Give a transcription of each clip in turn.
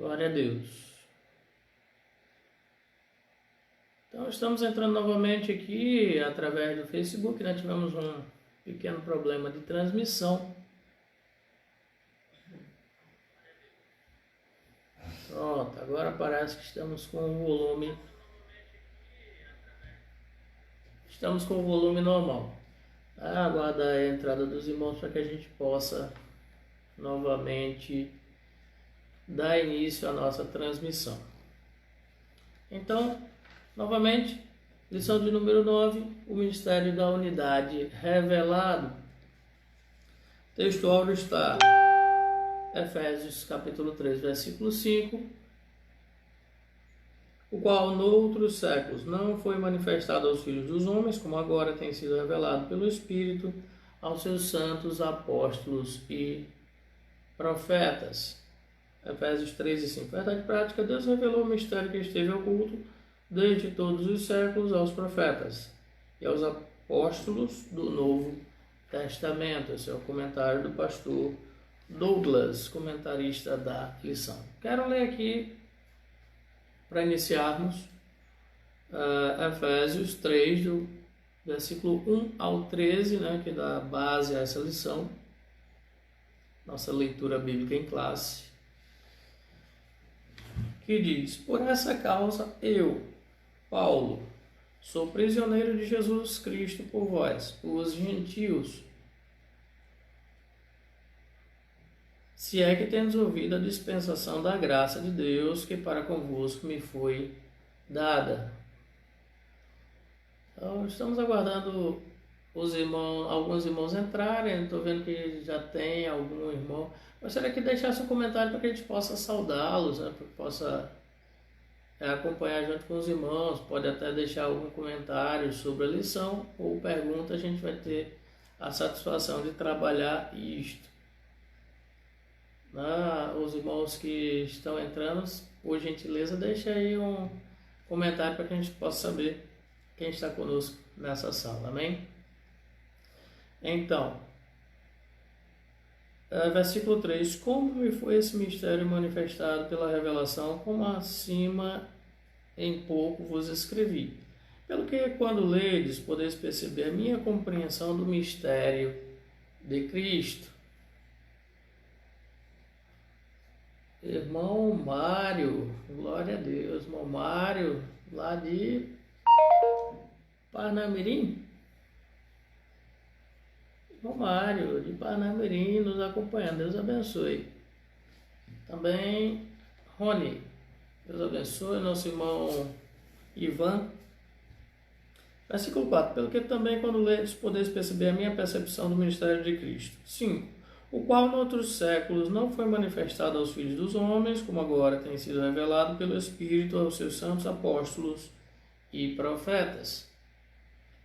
Glória a Deus. Então, estamos entrando novamente aqui através do Facebook, né? Tivemos um pequeno problema de transmissão. Pronto, agora parece que estamos com o volume. Estamos com o volume normal. Aguardar a entrada dos irmãos para que a gente possa novamente dar início à nossa transmissão. Então, novamente, lição de número 9, o mistério da unidade revelado. O texto áureo está Efésios capítulo 3, versículo 5, o qual noutros séculos não foi manifestado aos filhos dos homens, como agora tem sido revelado pelo Espírito aos seus santos apóstolos e profetas. Efésios 3 e 5. Verdade prática, Deus revelou o mistério que esteve oculto desde todos os séculos aos profetas e aos apóstolos do Novo Testamento. Esse é o comentário do pastor Douglas, comentarista da lição. Quero ler aqui, para iniciarmos, Efésios 3, do versículo 1 ao 13, né, que dá base a essa lição, nossa leitura bíblica em classe, que diz: por essa causa eu, Paulo, sou prisioneiro de Jesus Cristo por vós, os gentios, se é que tendes ouvido a dispensação da graça de Deus que para convosco me foi dada. Então, estamos aguardando alguns irmãos entrarem. Estou vendo que já tem algum irmão. Gostaria que deixasse um comentário para que a gente possa saudá-los, né? Para que possa acompanhar junto com os irmãos. Pode até deixar algum comentário sobre a lição ou pergunta. A gente vai ter a satisfação de trabalhar isto. Os irmãos que estão entrando, por gentileza, deixa aí um comentário para que a gente possa saber quem está conosco nessa sala, amém? Então, versículo 3: como me foi esse mistério manifestado pela revelação, como acima em pouco vos escrevi, pelo que quando ledes podeis perceber a minha compreensão do mistério de Cristo. Irmão Mário, glória a Deus, irmão Mário, lá de Parnamirim. Irmão Mário, de Parnamirim, nos acompanhando, Deus abençoe. Também Rony, Deus abençoe, nosso irmão Ivan. Versículo 4, pelo que também quando ledes podeis perceber a minha percepção do ministério de Cristo. 5. O qual, em outros séculos, não foi manifestado aos filhos dos homens, como agora tem sido revelado pelo Espírito aos seus santos apóstolos e profetas.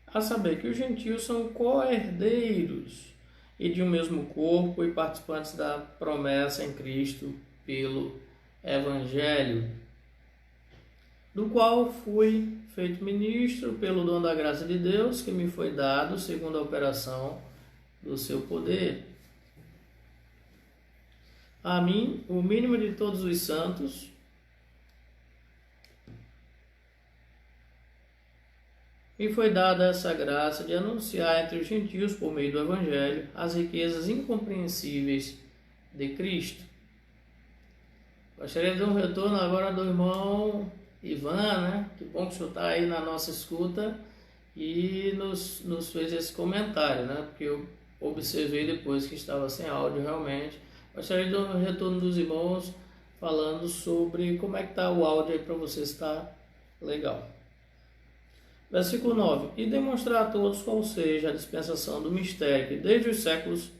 A saber que os gentios são co-herdeiros e de um mesmo corpo e participantes da promessa em Cristo pelo Evangelho, do qual fui feito ministro pelo dom da graça de Deus, que me foi dado segundo a operação do seu poder. A mim, o mínimo de todos os santos, me foi dada essa graça de anunciar entre os gentios, por meio do Evangelho, as riquezas incompreensíveis de Cristo. Gostaria de dar um retorno agora do irmão Ivan, né? Que bom que o senhor está aí na nossa escuta e nos fez esse comentário, né? Porque eu observei depois que estava sem áudio realmente. Gostaria de dar um retorno dos irmãos falando sobre como é que está o áudio aí para você, se está legal. Versículo 9. E demonstrar a todos qual seja a dispensação do mistério que desde os séculos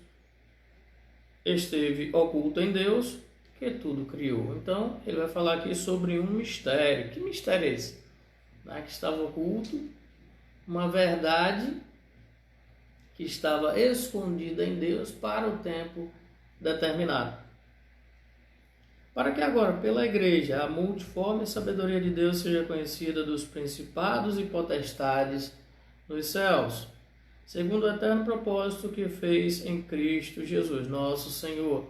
esteve oculto em Deus, que tudo criou. Então, ele vai falar aqui sobre um mistério. Que mistério é esse? Que estava oculto, uma verdade que estava escondida em Deus para o tempo determinado. Para que agora, pela igreja, a multiforme sabedoria de Deus seja conhecida dos principados e potestades nos céus, segundo o eterno propósito que fez em Cristo Jesus, nosso Senhor.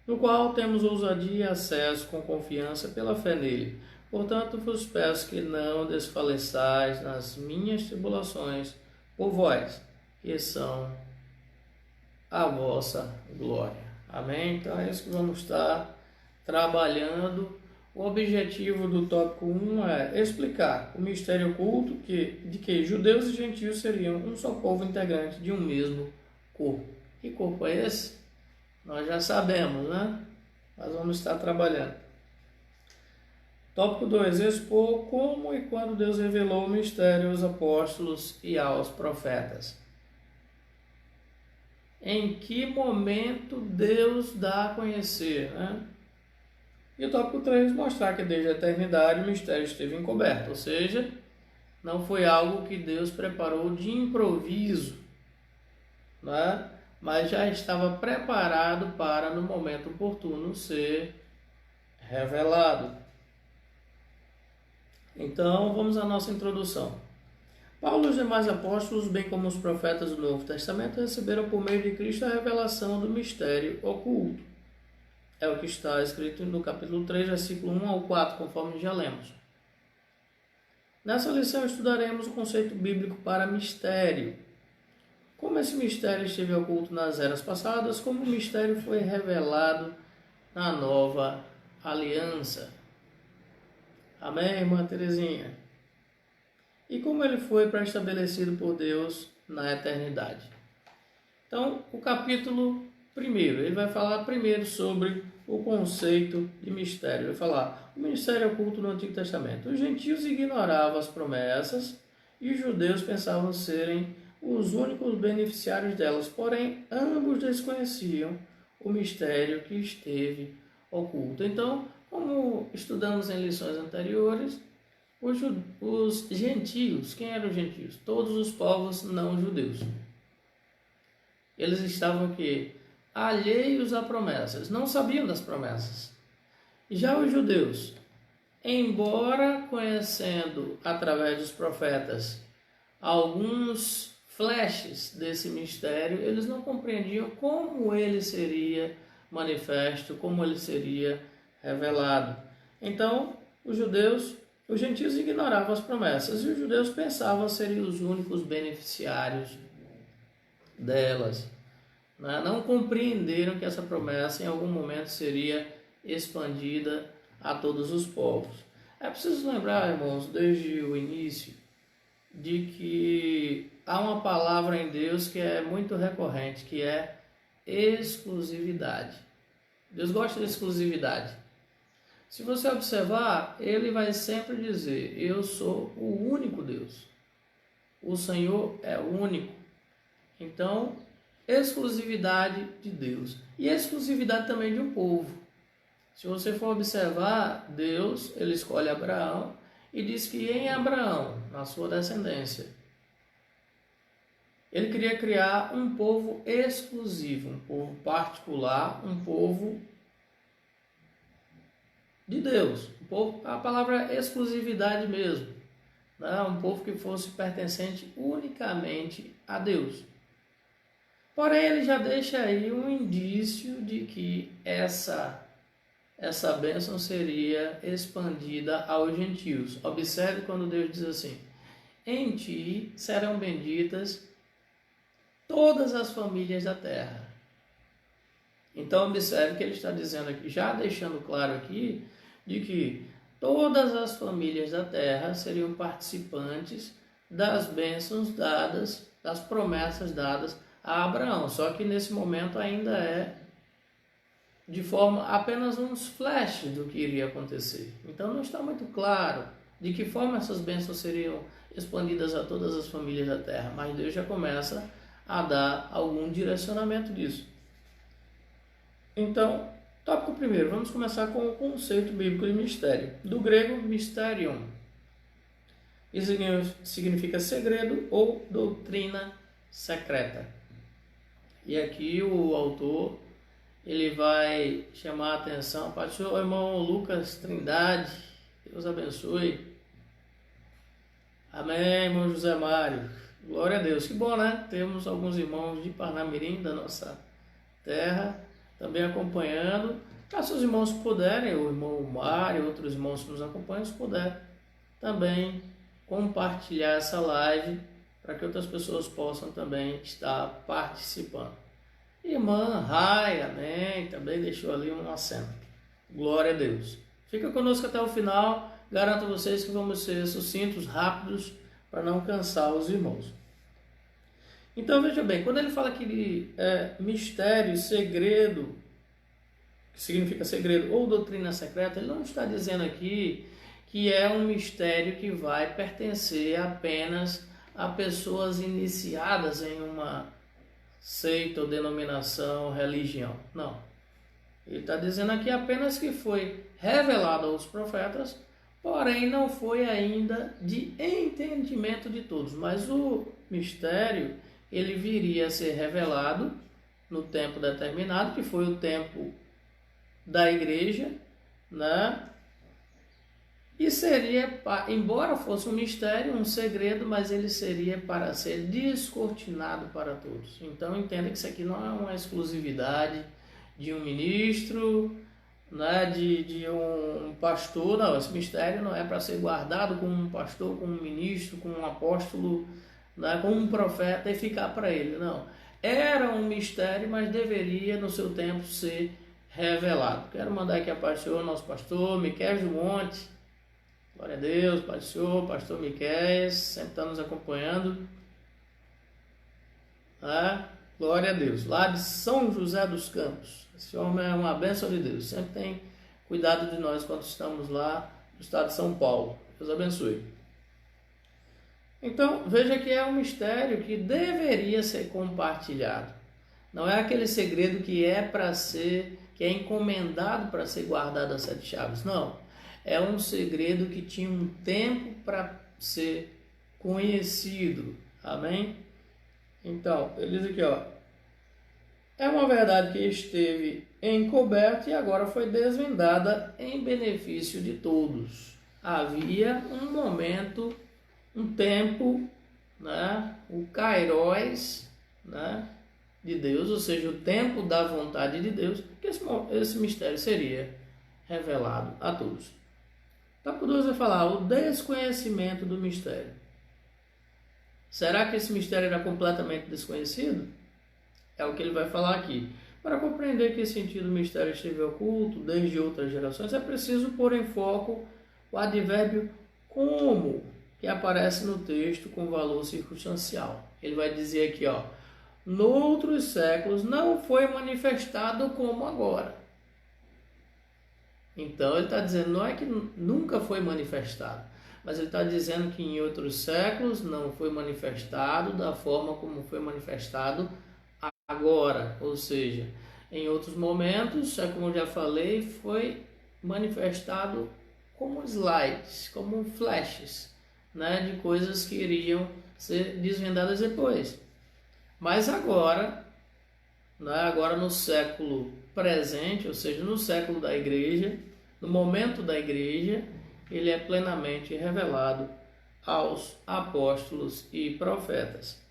no qual temos ousadia e acesso com confiança pela fé nele. Portanto, vos peço que não desfaleçais nas minhas tribulações por vós, que são a vossa glória. Amém? Então é isso que vamos estar trabalhando. O objetivo do tópico 1 é explicar o mistério oculto de que judeus e gentios seriam um só povo integrante de um mesmo corpo. Que corpo é esse? Nós já sabemos, né? Mas vamos estar trabalhando. Tópico 2. Expor como e quando Deus revelou o mistério aos apóstolos e aos profetas. Em que momento Deus dá a conhecer, né? E o tópico 3, mostrar que desde a eternidade o mistério esteve encoberto, ou seja, não foi algo que Deus preparou de improviso, né? Mas já estava preparado para, no momento oportuno, ser revelado. Então, vamos à nossa introdução. Paulo e os demais apóstolos, bem como os profetas do Novo Testamento, receberam por meio de Cristo a revelação do mistério oculto. É o que está escrito no capítulo 3, versículo 1 ao 4, conforme já lemos. Nessa lição estudaremos o conceito bíblico para mistério. Como esse mistério esteve oculto nas eras passadas, como o mistério foi revelado na nova aliança. Amém, irmã Terezinha? E como ele foi pré-estabelecido por Deus na eternidade. Então, o capítulo 1, ele vai falar primeiro sobre o conceito de mistério. Ele vai falar o mistério oculto no Antigo Testamento. Os gentios ignoravam as promessas e os judeus pensavam serem os únicos beneficiários delas, porém, ambos desconheciam o mistério que esteve oculto. Então, como estudamos em lições anteriores, os gentios, quem eram os gentios? Todos os povos não judeus. Eles estavam aqui alheios a promessas, não sabiam das promessas. Já os judeus, embora conhecendo através dos profetas alguns flashes desse mistério, eles não compreendiam como ele seria manifesto, como ele seria revelado. Então, os gentios ignoravam as promessas e os judeus pensavam serem os únicos beneficiários delas. Não compreenderam que essa promessa em algum momento seria expandida a todos os povos. É preciso lembrar, irmãos, desde o início, de que há uma palavra em Deus que é muito recorrente, que é exclusividade. Deus gosta de exclusividade. Se você observar, ele vai sempre dizer: eu sou o único Deus. O Senhor é o único. Então, exclusividade de Deus. E exclusividade também de um povo. Se você for observar, Deus, ele escolhe Abraão e diz que em Abraão, na sua descendência, ele queria criar um povo exclusivo, um povo particular, um povo de Deus. Um povo, a palavra é exclusividade mesmo, né? Um povo que fosse pertencente unicamente a Deus. Porém, ele já deixa aí um indício de que essa bênção seria expandida aos gentios. Observe quando Deus diz assim: em ti serão benditas todas as famílias da terra. Então, observe que ele está dizendo aqui, já deixando claro aqui, de que todas as famílias da terra seriam participantes das bênçãos dadas, das promessas dadas a Abraão. Só que nesse momento ainda é de forma apenas uns flashes do que iria acontecer. Então não está muito claro de que forma essas bênçãos seriam expandidas a todas as famílias da terra, mas Deus já começa a dar algum direcionamento disso. Então, tópico primeiro, vamos começar com o conceito bíblico de mistério. Do grego, mysterion. Isso significa segredo ou doutrina secreta. E aqui o autor, ele vai chamar a atenção para o seu irmão Lucas Trindade. Deus abençoe. Amém, irmão José Mário. Glória a Deus. Que bom, né? Temos alguns irmãos de Parnamirim, da nossa terra, também acompanhando. Caso os irmãos puderem, o irmão Mário, outros irmãos que nos acompanham, se puderem também compartilhar essa live para que outras pessoas possam também estar participando. Irmã Rai, amém, também deixou ali um aceno. Glória a Deus. Fica conosco até o final. Garanto a vocês que vamos ser sucintos, rápidos, para não cansar os irmãos. Então veja bem, quando ele fala que mistério, segredo, que significa segredo ou doutrina secreta, ele não está dizendo aqui que é um mistério que vai pertencer apenas a pessoas iniciadas em uma seita ou denominação, religião. Não. Ele está dizendo aqui apenas que foi revelado aos profetas, porém não foi ainda de entendimento de todos. Mas o mistério, ele viria a ser revelado no tempo determinado, que foi o tempo da igreja, né? E seria, embora fosse um mistério, um segredo, mas ele seria para ser descortinado para todos. Então entenda que isso aqui não é uma exclusividade de um ministro, né, de um pastor. Não, esse mistério não é para ser guardado com um pastor, com um ministro, com um apóstolo, né, com um profeta e ficar para ele. Não, era um mistério, mas deveria no seu tempo ser revelado. Quero mandar aqui a paz do Senhor, nosso pastor Miquel do Monte. Glória a Deus, Pai do Senhor, pastor Miquel, sempre está nos acompanhando. Glória a Deus, lá de São José dos Campos. Esse homem é uma bênção de Deus, sempre tem cuidado de nós quando estamos lá no estado de São Paulo. Deus abençoe. Então, veja que é um mistério que deveria ser compartilhado. Não é aquele segredo que é encomendado para ser guardado às 7 chaves, não. É um segredo que tinha um tempo para ser conhecido. Amém? Então, ele diz aqui, é uma verdade que esteve encoberta e agora foi desvendada em benefício de todos. Havia um momento, um tempo, né? O kairos, né? De Deus, ou seja, o tempo da vontade de Deus, que esse mistério seria revelado a todos. Tópico 2 vai falar o desconhecimento do mistério. Será que esse mistério era completamente desconhecido? É o que ele vai falar aqui. Para compreender que esse sentido do mistério esteve oculto desde outras gerações, é preciso pôr em foco o advérbio como, que aparece no texto com valor circunstancial. Ele vai dizer aqui, noutros séculos não foi manifestado como agora. Então ele está dizendo, não é que nunca foi manifestado, mas ele está dizendo que em outros séculos não foi manifestado da forma como foi manifestado agora. Ou seja, em outros momentos, como eu já falei, foi manifestado como slides, como flashes, né, de coisas que iriam ser desvendadas depois. Mas agora, né, agora no século presente, ou seja, no século da igreja, no momento da igreja, ele é plenamente revelado aos apóstolos e profetas.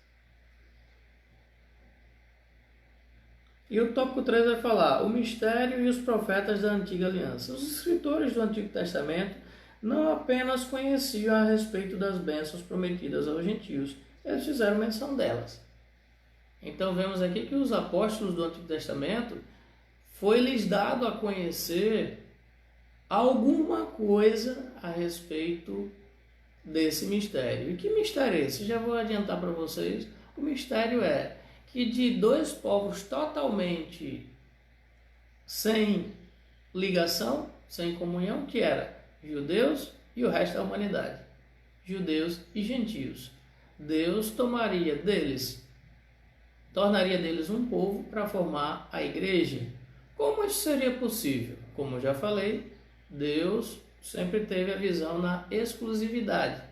E o tópico 3 vai falar o mistério e os profetas da antiga aliança. Os escritores do Antigo Testamento não apenas conheciam a respeito das bênçãos prometidas aos gentios, eles fizeram menção delas. Então vemos aqui que os apóstolos do Antigo Testamento foi-lhes dado a conhecer alguma coisa a respeito desse mistério. E que mistério é esse? Já vou adiantar para vocês. O mistério é que de dois povos totalmente sem ligação, sem comunhão, que era judeus e o resto da humanidade, judeus e gentios, Deus tornaria deles um povo para formar a igreja. Como isso seria possível? Como eu já falei, Deus sempre teve a visão na exclusividade.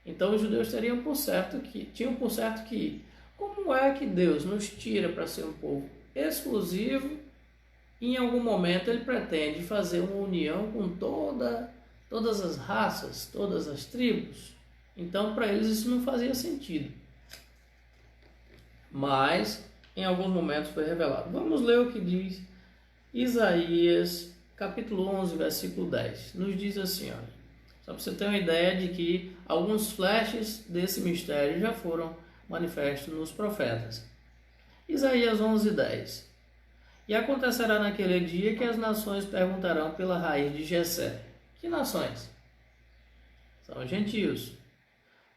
Então os judeus tinham por certo que como é que Deus nos tira para ser um povo exclusivo e em algum momento ele pretende fazer uma união com todas as raças, todas as tribos? Então para eles isso não fazia sentido. Mas em alguns momentos foi revelado. Vamos ler o que diz Isaías, capítulo 11, versículo 10, nos diz assim, olha, só para você ter uma ideia de que alguns flashes desse mistério já foram manifestos nos profetas. Isaías 11, 10. E acontecerá naquele dia que as nações perguntarão pela raiz de Jessé. Que nações? São os gentios.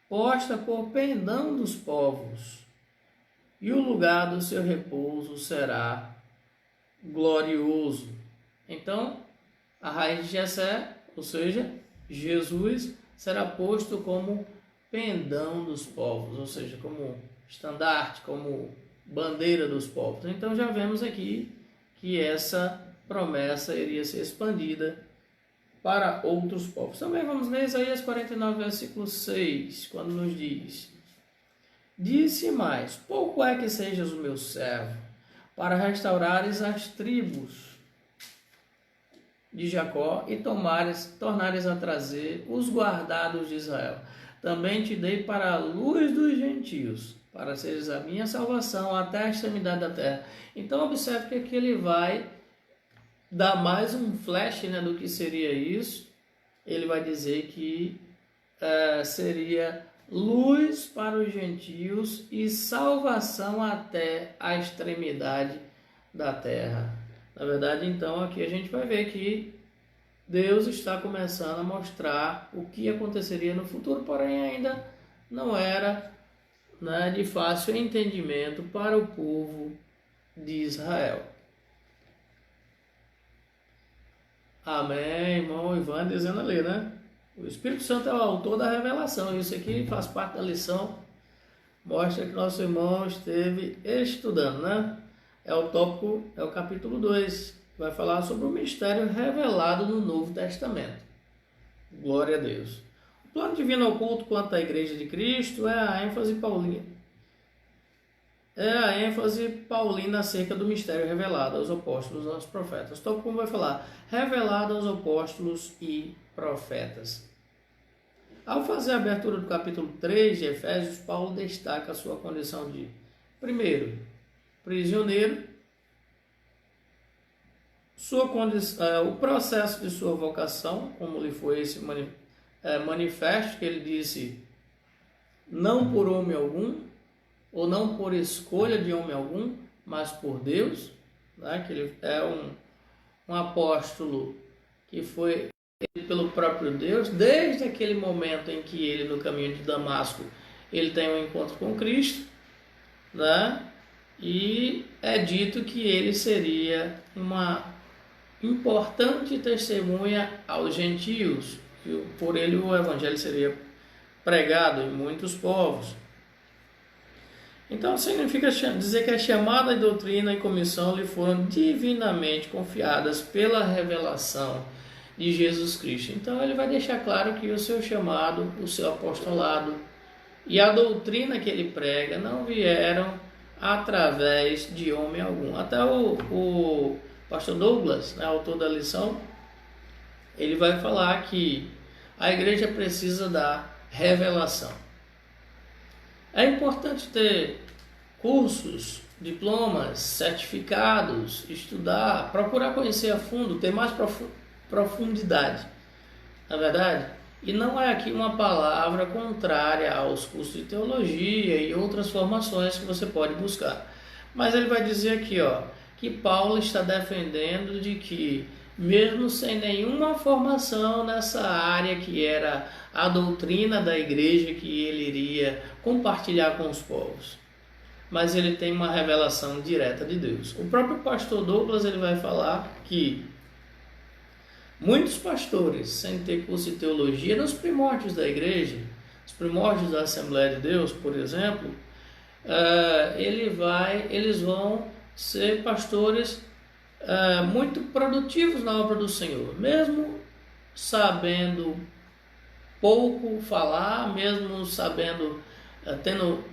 Posta por pendão dos povos, e o lugar do seu repouso será glorioso. Então, a raiz de Jessé, ou seja, Jesus, será posto como pendão dos povos, ou seja, como estandarte, como bandeira dos povos. Então já vemos aqui que essa promessa iria ser expandida para outros povos. Também vamos ler Isaías 49, versículo 6, quando nos diz: Disse mais, pouco é que sejas o meu servo, para restaurares as tribos de Jacó e tornares a trazer os guardados de Israel. Também te dei para a luz dos gentios, para seres a minha salvação até a extremidade da terra. Então observe que aqui ele vai dar mais um flash, né, do que seria isso. Ele vai dizer que seria luz para os gentios e salvação até a extremidade da terra. Na verdade, então, aqui a gente vai ver que Deus está começando a mostrar o que aconteceria no futuro, porém ainda não era, né, de fácil entendimento para o povo de Israel. Amém, irmão Ivan dizendo ali, né? O Espírito Santo é o autor da revelação. Isso aqui faz parte da lição. Mostra que nosso irmão esteve estudando, né? É o tópico, é o capítulo 2. Vai falar sobre o mistério revelado no Novo Testamento. Glória a Deus. O plano divino oculto quanto à Igreja de Cristo é a ênfase paulina. Acerca do mistério revelado aos apóstolos e aos profetas. Tópico 1 vai falar revelado aos apóstolos e profetas. Ao fazer a abertura do capítulo 3 de Efésios, Paulo destaca a sua condição de, primeiro, prisioneiro, sua condição, o processo de sua vocação, como lhe foi esse manifesto, que ele disse, não por homem algum, ou não por escolha de homem algum, mas por Deus, né? Que ele é um apóstolo que foi pelo próprio Deus, desde aquele momento em que ele, no caminho de Damasco, ele tem um encontro com Cristo, né? E é dito que ele seria uma importante testemunha aos gentios, que por ele o evangelho seria pregado em muitos povos. Então significa dizer que a chamada, doutrina e comissão lhe foram divinamente confiadas pela revelação de Jesus Cristo. Então ele vai deixar claro que o seu chamado, o seu apostolado e a doutrina que ele prega não vieram através de homem algum. Até o pastor Douglas, né, autor da lição, ele vai falar que a igreja precisa da revelação. É importante ter cursos, diplomas, certificados, estudar, procurar conhecer a fundo, ter mais profundidade, na verdade. E não é aqui uma palavra contrária aos cursos de teologia e outras formações que você pode buscar. Mas ele vai dizer aqui, que Paulo está defendendo de que, mesmo sem nenhuma formação nessa área que era a doutrina da igreja que ele iria compartilhar com os povos, mas ele tem uma revelação direta de Deus. O próprio pastor Douglas ele vai falar que muitos pastores, sem ter curso de teologia, nos primórdios da igreja, os primórdios da Assembleia de Deus, por exemplo, eles vão ser pastores muito produtivos na obra do Senhor, mesmo sabendo pouco falar, mesmo sabendo, tendo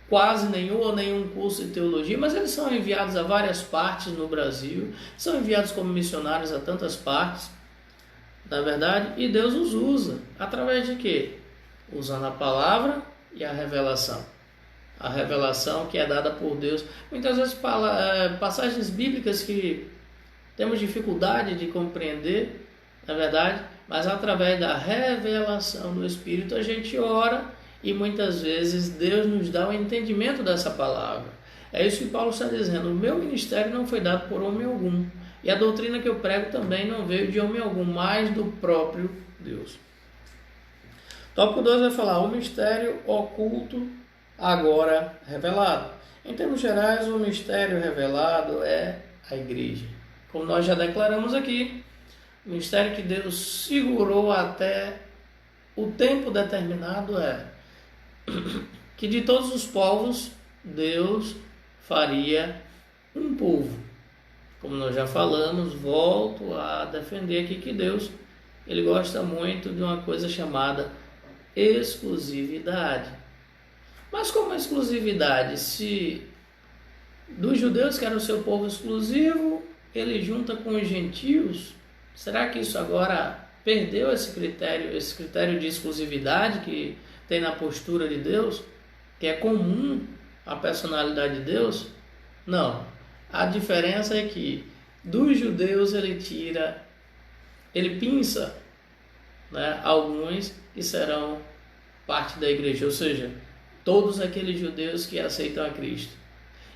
quase nenhum ou nenhum curso de teologia, mas eles são enviados a várias partes no Brasil, são enviados como missionários a tantas partes, na verdade, e Deus os usa, através de quê? Usando a palavra e a revelação. A revelação que é dada por Deus. Muitas vezes passagens bíblicas que temos dificuldade de compreender, na verdade, mas através da revelação do Espírito a gente ora e muitas vezes Deus nos dá o entendimento dessa palavra. É isso que Paulo está dizendo: o meu ministério não foi dado por homem algum, e a doutrina que eu prego também não veio de homem algum, mas do próprio Deus. Tópico 2 vai falar o mistério oculto agora revelado. Em termos gerais, o mistério revelado é a igreja. Como nós já declaramos aqui, o mistério que Deus segurou até o tempo determinado é que de todos os povos Deus faria um povo. Como nós já falamos, volto a defender aqui que Deus, ele gosta muito de uma coisa chamada exclusividade. Mas como exclusividade? Se dos judeus, que era o seu povo exclusivo, ele junta com os gentios, será que isso agora perdeu esse critério de exclusividade que tem na postura de Deus, que é comum à personalidade de Deus? Não. A diferença é que dos judeus ele pinça, né, alguns que serão parte da igreja, ou seja, todos aqueles judeus que aceitam a Cristo.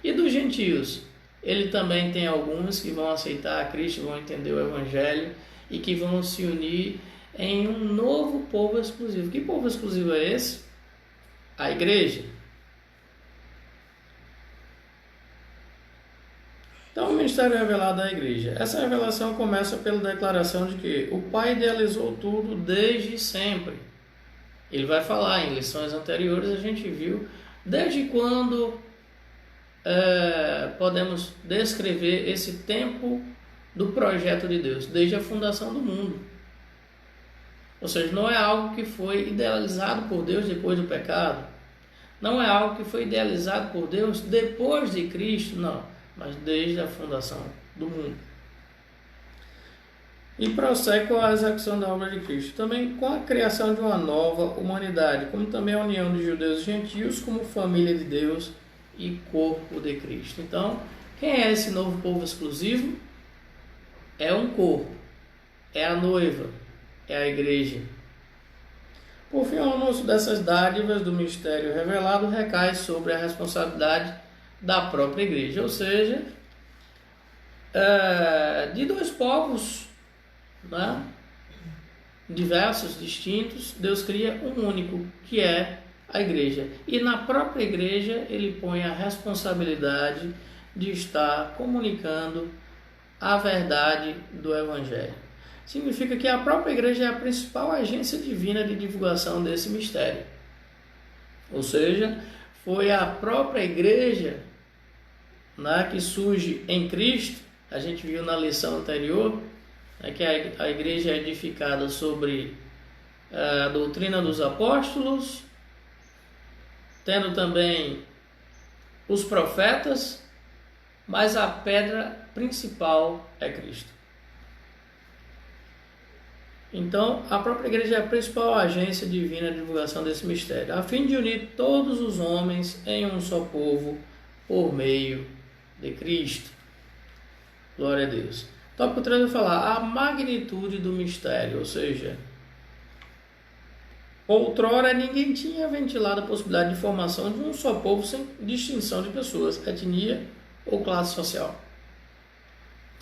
E dos gentios, ele também tem alguns que vão aceitar a Cristo, vão entender o Evangelho e que vão se unir em um novo povo exclusivo. Que povo exclusivo é esse? A igreja. Então, o ministério revelado à igreja. Essa revelação começa pela declaração de que o Pai idealizou tudo desde sempre. Ele vai falar em lições anteriores, a gente viu desde quando podemos descrever esse tempo do projeto de Deus, desde a fundação do mundo. Ou seja, não é algo que foi idealizado por Deus depois do pecado, não é algo que foi idealizado por Deus depois de Cristo, não, mas desde a fundação do mundo. E prossegue com a execução da obra de Cristo, também com a criação de uma nova humanidade, como também a união de judeus e gentios como família de Deus e corpo de Cristo. Então, quem é esse novo povo exclusivo? É um corpo, é a noiva, é a igreja. Por fim, o anúncio dessas dádivas do mistério revelado recai sobre a responsabilidade da própria igreja, ou seja, de dois povos, né, diversos, distintos, Deus cria um único, que é a igreja. E na própria igreja ele põe a responsabilidade de estar comunicando a verdade do Evangelho. Significa que a própria igreja é a principal agência divina de divulgação desse mistério. Ou seja, foi a própria igreja, né, que surge em Cristo. A gente viu na lição anterior, né, que a igreja é edificada sobre a doutrina dos apóstolos, tendo também os profetas, mas a pedra principal é Cristo. Então, a própria igreja é a principal agência divina de divulgação desse mistério, a fim de unir todos os homens em um só povo por meio de Cristo. Glória a Deus. Tópico 3 vai falar a magnitude do mistério, ou seja, outrora ninguém tinha ventilado a possibilidade de formação de um só povo sem distinção de pessoas, etnia ou classe social.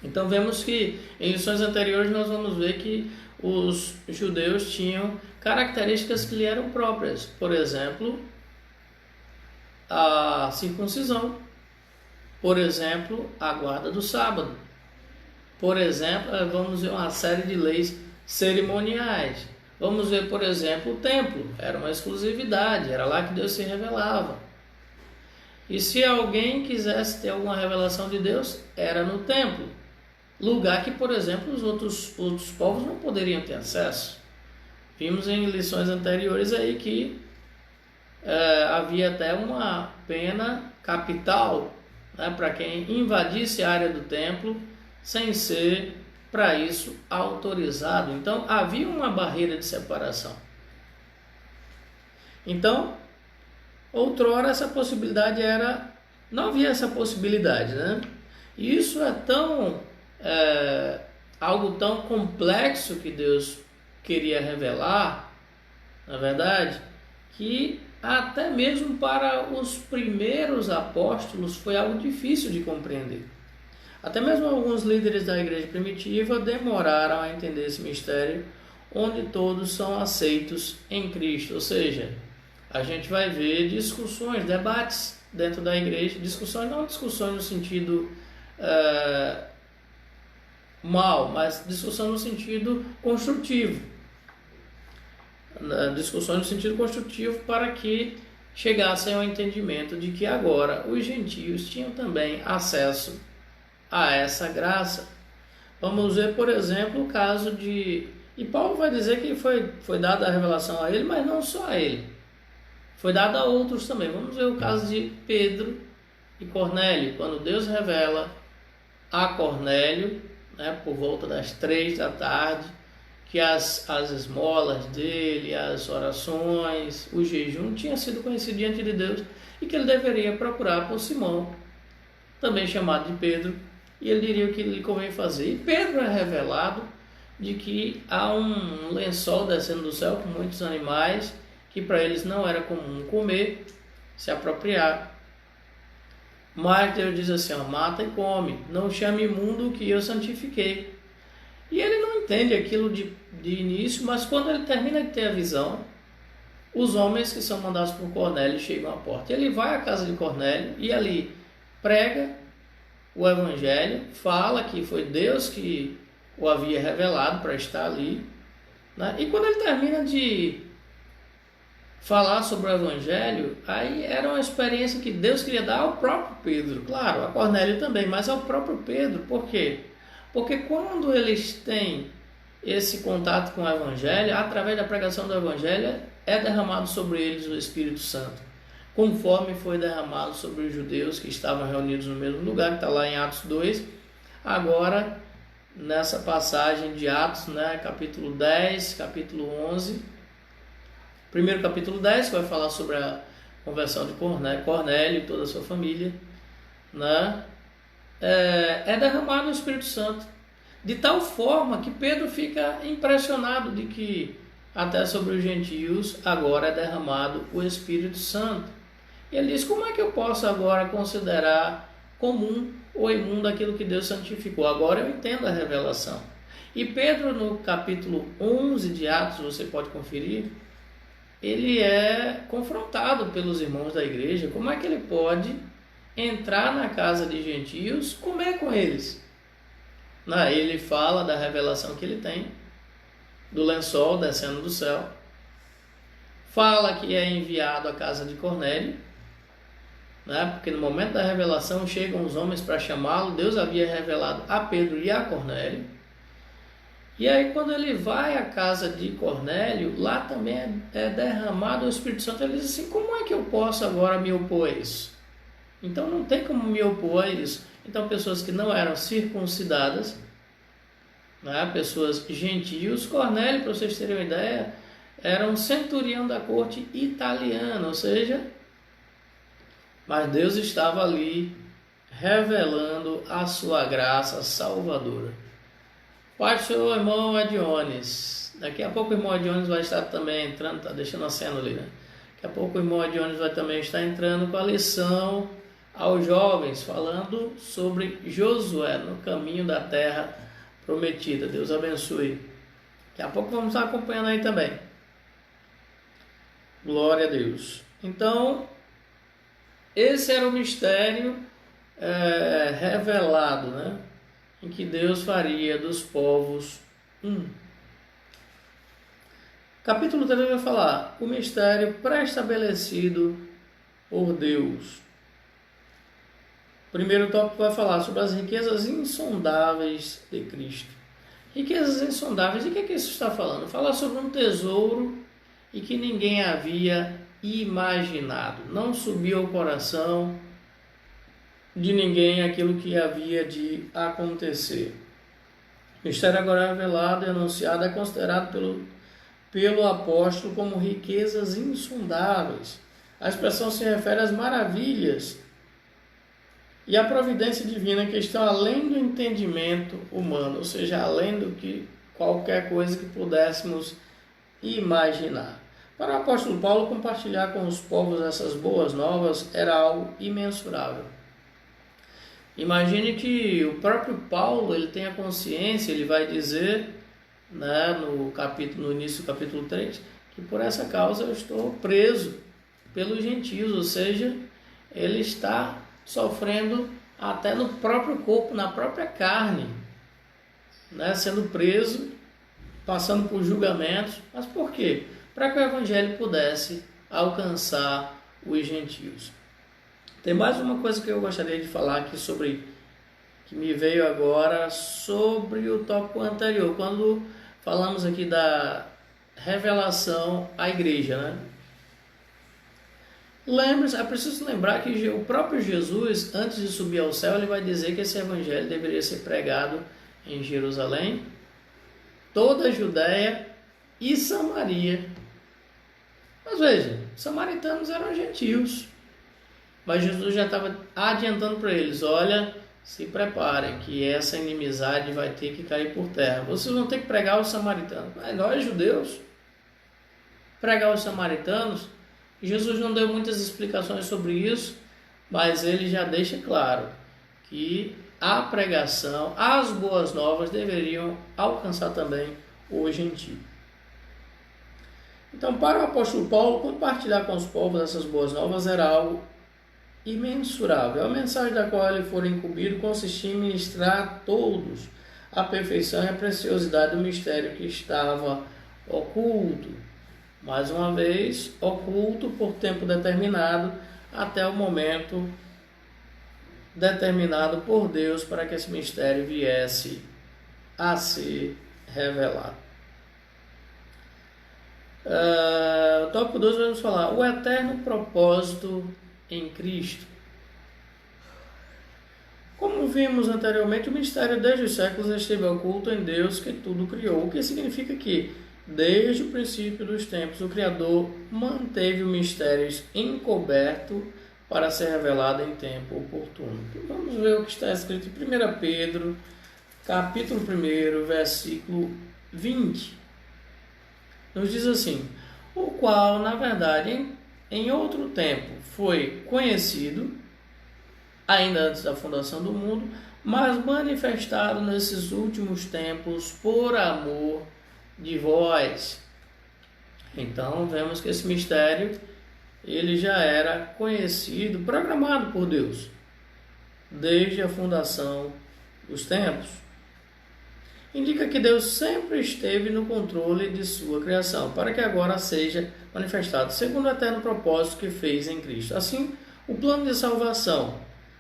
Então vemos que em lições anteriores nós vamos ver que os judeus tinham características que lhe eram próprias. Por exemplo, a circuncisão. Por exemplo, a guarda do sábado. Por exemplo, vamos ver uma série de leis cerimoniais. Vamos ver, por exemplo, o templo. Era uma exclusividade, era lá que Deus se revelava. E se alguém quisesse ter alguma revelação de Deus, era no templo. Lugar que, por exemplo, os outros povos não poderiam ter acesso. Vimos em lições anteriores aí que havia até uma pena capital, né, para quem invadisse a área do templo sem ser, para isso, autorizado. Então, havia uma barreira de separação. Então, outrora essa possibilidade não havia essa possibilidade, né? E isso é tão algo tão complexo que Deus queria revelar, na verdade, que até mesmo para os primeiros apóstolos foi algo difícil de compreender. Até mesmo alguns líderes da igreja primitiva demoraram a entender esse mistério, onde todos são aceitos em Cristo. Ou seja, a gente vai ver discussões, debates dentro da igreja, discussões não discussões no sentido mal, mas discussão no sentido construtivo. Discussões no sentido construtivo para que chegassem ao entendimento de que agora os gentios tinham também acesso a essa graça. Vamos ver, por exemplo, o caso de... E Paulo vai dizer que foi dada a revelação a ele, mas não só a ele. Foi dada a outros também. Vamos ver o caso de Pedro e Cornélio. Quando Deus revela a Cornélio, por volta das 3 da tarde, que as esmolas dele, as orações, o jejum tinha sido conhecido diante de Deus e que ele deveria procurar por Simão, também chamado de Pedro, e ele diria o que lhe convém fazer. E Pedro é revelado de que há um lençol descendo do céu com muitos animais que para eles não era comum comer, se apropriar. Mas Deus diz assim, mata e come, não chame imundo o que eu santifiquei. E ele não entende aquilo de início, mas quando ele termina de ter a visão, os homens que são mandados por Cornélio chegam à porta. Ele vai à casa de Cornélio e ali prega o evangelho, fala que foi Deus que o havia revelado para estar ali, E quando ele termina de falar sobre o evangelho, aí era uma experiência que Deus queria dar ao próprio Pedro, claro, a Cornélio também, mas ao próprio Pedro. Por quê? Porque quando eles têm esse contato com o evangelho, através da pregação do evangelho, é derramado sobre eles o Espírito Santo, conforme foi derramado sobre os judeus que estavam reunidos no mesmo lugar, que está lá em Atos 2, agora nessa passagem de Atos, capítulo 10, capítulo 11, primeiro capítulo 10, que vai falar sobre a conversão de Cornélio e toda a sua família, é derramado o Espírito Santo, de tal forma que Pedro fica impressionado de que até sobre os gentios agora é derramado o Espírito Santo. E ele diz, como é que eu posso agora considerar comum ou imundo aquilo que Deus santificou? Agora eu entendo a revelação. E Pedro, no capítulo 11 de Atos, você pode conferir, ele é confrontado pelos irmãos da igreja. Como é que ele pode entrar na casa de gentios, comer com eles? Ele fala da revelação que ele tem, do lençol descendo do céu. Fala que é enviado à casa de Cornélio, porque no momento da revelação chegam os homens para chamá-lo. Deus havia revelado a Pedro e a Cornélio. E aí quando ele vai à casa de Cornélio, lá também é derramado o Espírito Santo. Ele diz assim, como é que eu posso agora me opor a isso? Então não tem como me opor a isso. Então pessoas que não eram circuncidadas, pessoas gentios, Cornélio, para vocês terem uma ideia, era um centurião da corte italiana, ou seja, mas Deus estava ali revelando a sua graça salvadora. Pai do seu irmão Adiones, daqui a pouco o irmão Adiones vai estar também entrando, está deixando a cena ali, Daqui a pouco o irmão Adiones vai também estar entrando com a lição aos jovens, falando sobre Josué no caminho da terra prometida. Deus abençoe. Daqui a pouco vamos estar acompanhando aí também. Glória a Deus. Então, esse era o mistério revelado, em que Deus faria dos povos um. Capítulo 3 vai falar o mistério pré-estabelecido por Deus. O primeiro tópico vai falar sobre as riquezas insondáveis de Cristo. Riquezas insondáveis, de que isso está falando? Fala sobre um tesouro e que ninguém havia imaginado. Não subiu ao coração de ninguém aquilo que havia de acontecer. O mistério agora revelado e anunciado é considerado pelo apóstolo como riquezas insondáveis. A expressão se refere às maravilhas e a providência divina que estão além do entendimento humano, ou seja, além do que qualquer coisa que pudéssemos imaginar. Para o apóstolo Paulo, compartilhar com os povos essas boas novas era algo imensurável. Imagine que o próprio Paulo ele tem a consciência, ele vai dizer, né, no início do capítulo 3, que por essa causa eu estou preso pelos gentios, ou seja, ele está sofrendo até no próprio corpo, na própria carne, né, sendo preso, passando por julgamentos. Mas por quê? Para que o evangelho pudesse alcançar os gentios. Tem mais uma coisa que eu gostaria de falar aqui que me veio agora sobre o tópico anterior, quando falamos aqui da revelação à igreja, né? Lembre-se, é preciso lembrar que o próprio Jesus, antes de subir ao céu, ele vai dizer que esse evangelho deveria ser pregado em Jerusalém, toda a Judéia e Samaria. Mas veja, os samaritanos eram gentios, mas Jesus já estava adiantando para eles: olha, se preparem que essa inimizade vai ter que cair por terra. Vocês vão ter que pregar os samaritanos. Mas nós, judeus, pregar os samaritanos. Jesus não deu muitas explicações sobre isso, mas ele já deixa claro que a pregação, as boas novas deveriam alcançar também o gentio. Então, para o apóstolo Paulo, compartilhar com os povos essas boas novas era algo imensurável. A mensagem da qual ele fora incumbido consistia em ministrar a todos a perfeição e a preciosidade do mistério que estava oculto. Mais uma vez, oculto por tempo determinado, até o momento determinado por Deus para que esse mistério viesse a ser revelado. Tópico 2, vamos falar o eterno propósito em Cristo. Como vimos anteriormente, o mistério desde os séculos esteve oculto em Deus que tudo criou, o que significa que desde o princípio dos tempos, o Criador manteve o mistério encoberto para ser revelado em tempo oportuno. Então, vamos ver o que está escrito em 1 Pedro, capítulo 1, versículo 20. Nos diz assim: o qual, na verdade, em outro tempo foi conhecido, ainda antes da fundação do mundo, mas manifestado nesses últimos tempos por amor de vós. Então vemos que esse mistério ele já era conhecido, programado por Deus desde a fundação dos tempos. Indica que Deus sempre esteve no controle de sua criação, para que agora seja manifestado segundo o eterno propósito que fez em Cristo. Assim, o plano de salvação,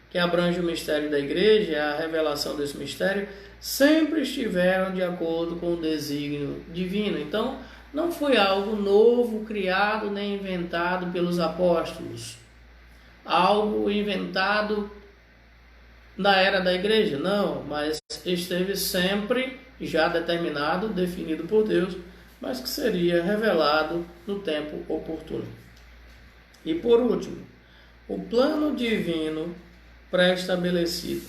que abrange o mistério da igreja e a revelação desse mistério, sempre estiveram de acordo com o desígnio divino. Então, não foi algo novo, criado nem inventado pelos apóstolos. Algo inventado na era da igreja, não, mas esteve sempre já determinado, definido por Deus, mas que seria revelado no tempo oportuno. E por último, o plano divino pré-estabelecido.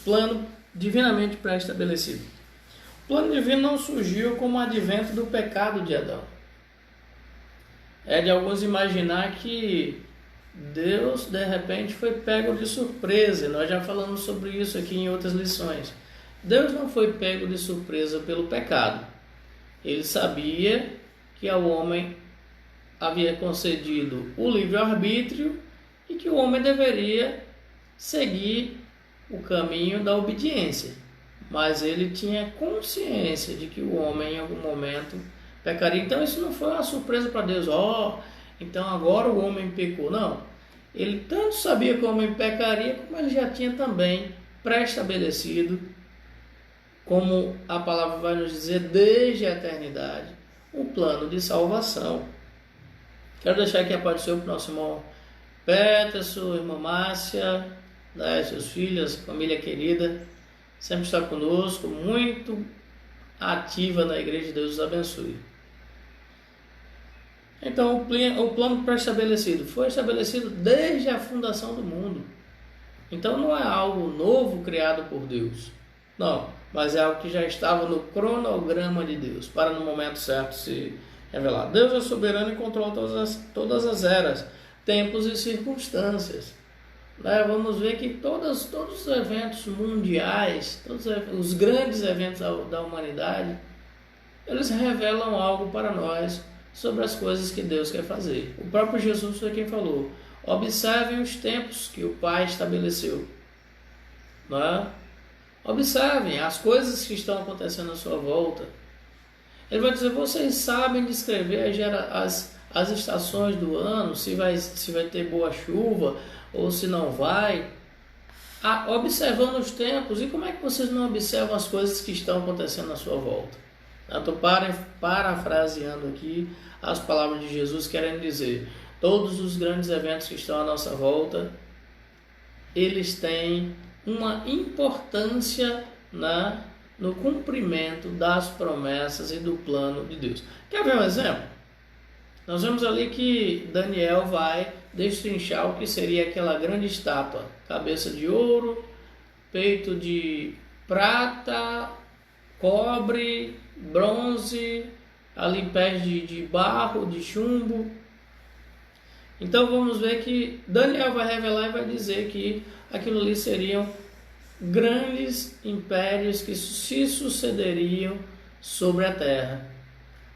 Plano divinamente pré-estabelecido. O plano divino não surgiu como advento do pecado de Adão. É de alguns imaginar que Deus, de repente, foi pego de surpresa. Nós já falamos sobre isso aqui em outras lições. Deus não foi pego de surpresa pelo pecado. Ele sabia que ao homem havia concedido o livre-arbítrio e que o homem deveria seguir o caminho da obediência. Mas ele tinha consciência de que o homem em algum momento pecaria. Então isso não foi uma surpresa para Deus. Então agora o homem pecou. Não. Ele tanto sabia que o homem pecaria, como ele já tinha também pré-estabelecido, como a palavra vai nos dizer, desde a eternidade, um plano de salvação. Quero deixar aqui a paz do Senhor para o nosso irmão Peterson, irmã Márcia, seus filhos, família querida, sempre está conosco, muito ativa na igreja. Deus os abençoe. Então, o plano pré-estabelecido foi estabelecido desde a fundação do mundo. Então não é algo novo criado por Deus. Não, mas é algo que já estava no cronograma de Deus, para no momento certo se revelar. Deus é soberano e controla todas as eras, tempos e circunstâncias. Vamos ver que todos os eventos mundiais, todos os grandes eventos da humanidade, eles revelam algo para nós sobre as coisas que Deus quer fazer. O próprio Jesus foi quem falou: observem os tempos que o Pai estabeleceu. Observem as coisas que estão acontecendo à sua volta. Ele vai dizer: vocês sabem descrever as estações do ano, se vai ter boa chuva ou se não vai, observando os tempos. E como é que vocês não observam as coisas que estão acontecendo à sua volta? Eu estou parafraseando aqui as palavras de Jesus, querendo dizer: todos os grandes eventos que estão à nossa volta, eles têm uma importância no cumprimento das promessas e do plano de Deus. Quer ver um exemplo? Nós vemos ali que Daniel vai destrinchar o que seria aquela grande estátua: cabeça de ouro, peito de prata, cobre, bronze, ali pés de barro, de chumbo. Então vamos ver que Daniel vai revelar e vai dizer que aquilo ali seriam grandes impérios que se sucederiam sobre a terra.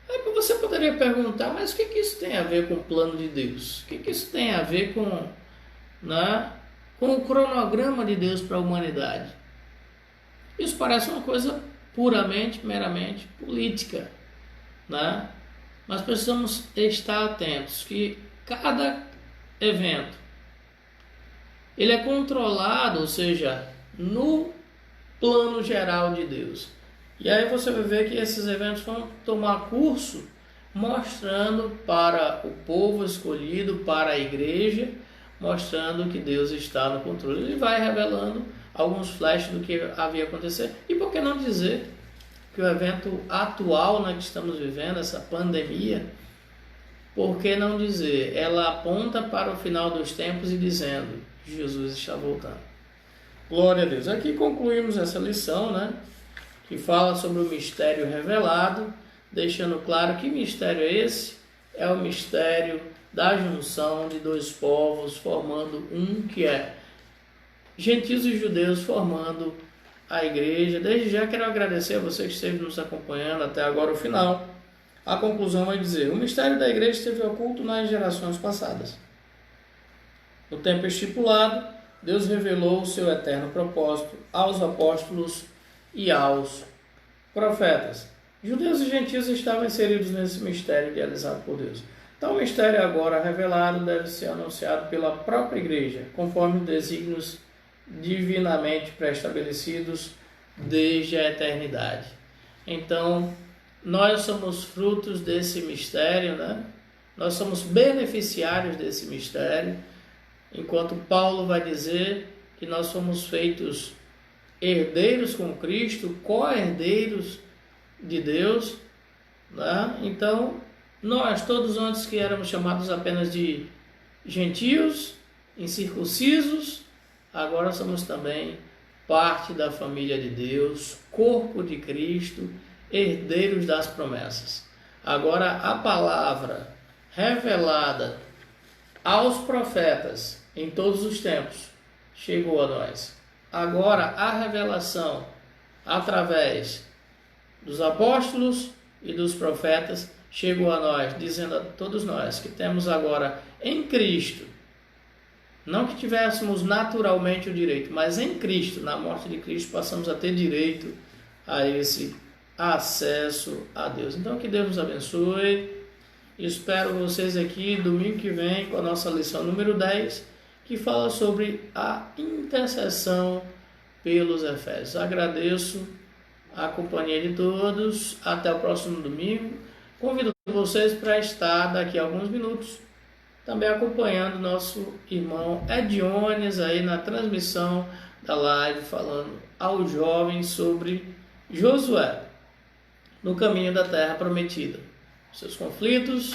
Aí você poderia perguntar: mas o que isso tem a ver com o plano de Deus? O que isso tem a ver com o cronograma de Deus para a humanidade? Isso parece uma coisa meramente política, Mas precisamos estar atentos que cada evento ele é controlado, ou seja, no plano geral de Deus. E aí você vai ver que esses eventos vão tomar curso mostrando para o povo escolhido, para a igreja, mostrando que Deus está no controle. Ele vai revelando alguns flashes do que havia acontecido. E por que não dizer que o evento atual que estamos vivendo, essa pandemia, por que não dizer, ela aponta para o final dos tempos e dizendo: Jesus está voltando. Glória a Deus. Aqui concluímos essa lição, que fala sobre o mistério revelado, deixando claro que mistério é esse. É o mistério da junção de dois povos formando um, que é gentios e judeus formando a igreja. Desde já quero agradecer a você que esteve nos acompanhando até agora o final. A conclusão vai dizer: o mistério da igreja esteve oculto nas gerações passadas. No tempo estipulado, Deus revelou o seu eterno propósito aos apóstolos e aos profetas. Judeus e gentios estavam inseridos nesse mistério realizado por Deus. Então o mistério agora revelado deve ser anunciado pela própria igreja, conforme os desígnios divinamente pré-estabelecidos desde a eternidade. Então, nós somos frutos desse mistério, Nós somos beneficiários desse mistério, enquanto Paulo vai dizer que nós somos feitos herdeiros com Cristo, co-herdeiros de Deus, Então, nós, todos antes que éramos chamados apenas de gentios, incircuncisos, agora somos também parte da família de Deus, corpo de Cristo, herdeiros das promessas. Agora a palavra revelada aos profetas em todos os tempos chegou a nós. Agora a revelação através dos apóstolos e dos profetas chegou a nós, dizendo a todos nós que temos agora em Cristo, não que tivéssemos naturalmente o direito, mas em Cristo, na morte de Cristo, passamos a ter direito a esse acesso a Deus. Então que Deus nos abençoe. Espero vocês aqui domingo que vem com a nossa lição número 10, que fala sobre a intercessão pelos Efésios. Agradeço a companhia de todos. Até o próximo domingo. Convido vocês para estar daqui a alguns minutos também acompanhando nosso irmão Ediones aí na transmissão da live, falando aos jovens sobre Josué no caminho da terra prometida, seus conflitos,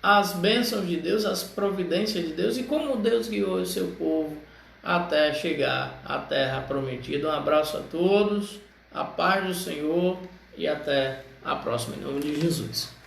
as bênçãos de Deus, as providências de Deus e como Deus guiou o seu povo até chegar à terra prometida. Um abraço a todos, a paz do Senhor e até a próxima, em nome de Jesus.